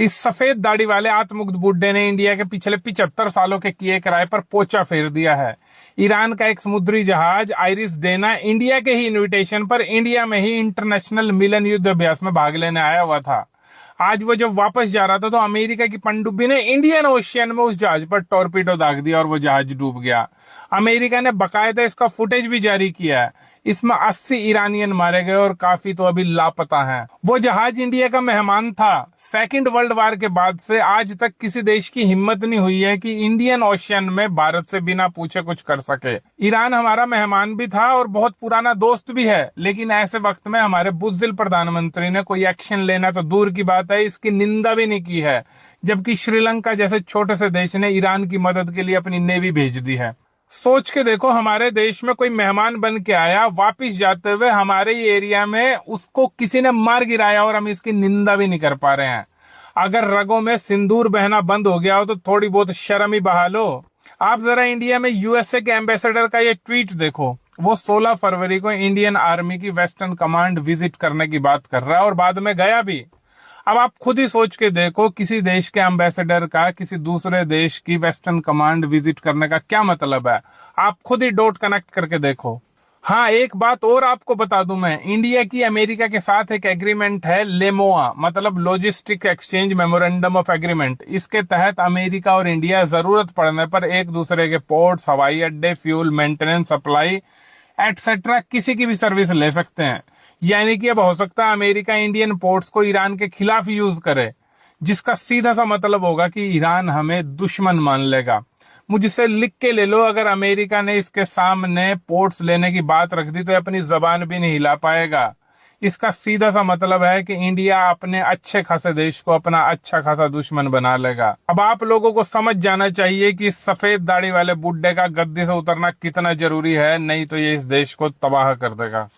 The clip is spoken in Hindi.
इस सफेद दाढ़ी वाले आत्ममुक्त बुड्ढे ने इंडिया के पिछले 75 सालों के किए किराए पर पोचा फेर दिया है। ईरान का एक समुद्री जहाज आइरिस डेना इंडिया के ही इनविटेशन पर इंडिया में ही इंटरनेशनल मिलन युद्ध अभ्यास में भाग लेने आया हुआ था। आज वो जब वापस जा रहा था तो अमेरिका की पनडुब्बी ने इंडियन ओशियन में उस जहाज पर टॉर्पीडो दाग दिया और वो जहाज डूब गया। अमेरिका ने बकायदा इसका फुटेज भी जारी किया है। इसमें 80 ईरानियन मारे गए और काफी तो अभी लापता हैं। वो जहाज इंडिया का मेहमान था। सेकंड वर्ल्ड वार के बाद से आज तक किसी देश की हिम्मत नहीं हुई है कि इंडियन ओशियन में भारत से बिना पूछे कुछ कर सके। ईरान हमारा मेहमान भी था और बहुत पुराना दोस्त भी है, लेकिन ऐसे वक्त में हमारे बुज़दिल प्रधानमंत्री ने कोई एक्शन लेना तो दूर की बात है, इसकी निंदा भी नहीं की है, जबकि श्रीलंका जैसे छोटे से देश ने ईरान की मदद के लिए अपनी नेवी भेज दी है। सोच के देखो, हमारे देश में कोई मेहमान बन के आया, वापिस जाते हुए हमारे ही एरिया में उसको किसी ने मार गिराया और हम इसकी निंदा भी नहीं कर पा रहे हैं। अगर रगों में सिंदूर बहना बंद हो गया हो तो थोड़ी बहुत शर्म ही बहा लो। आप जरा इंडिया में यूएसए के एम्बेसडर का ये ट्वीट देखो। वो 16 फरवरी को इंडियन आर्मी की वेस्टर्न कमांड विजिट करने की बात कर रहा है और बाद में गया भी। अब आप खुद ही सोच के देखो, किसी देश के एम्बेसडर का किसी दूसरे देश की वेस्टर्न कमांड विजिट करने का क्या मतलब है। आप खुद ही डॉट कनेक्ट करके देखो। हाँ, एक बात और आपको बता दूं मैं, इंडिया की अमेरिका के साथ एक एग्रीमेंट है लेमोआ, मतलब logistic exchange memorandum of agreement. इसके तहत अमेरिका और इंडिया जरूरत पड़ने पर एक दूसरे के पोर्ट्स, हवाई अड्डे, फ्यूल मेंटेनेंस, सप्लाई एटसेट्रा किसी की भी सर्विस ले सकते हैं। यानी कि अब हो सकता है अमेरिका इंडियन पोर्ट्स को ईरान के खिलाफ यूज करे, जिसका सीधा सा मतलब होगा कि ईरान हमें दुश्मन मान लेगा। मुझसे लिख के ले लो, अगर अमेरिका ने इसके सामने पोर्ट्स लेने की बात रख दी तो अपनी जबान भी नहीं हिला पाएगा। इसका सीधा सा मतलब है कि इंडिया अपने अच्छे खासे देश को अपना अच्छा खासा दुश्मन बना लेगा। अब आप लोगों को समझ जाना चाहिए कि इस सफेद दाढ़ी वाले बुड्ढे का गद्दी से उतरना कितना जरूरी है, नहीं तो ये इस देश को तबाह कर देगा।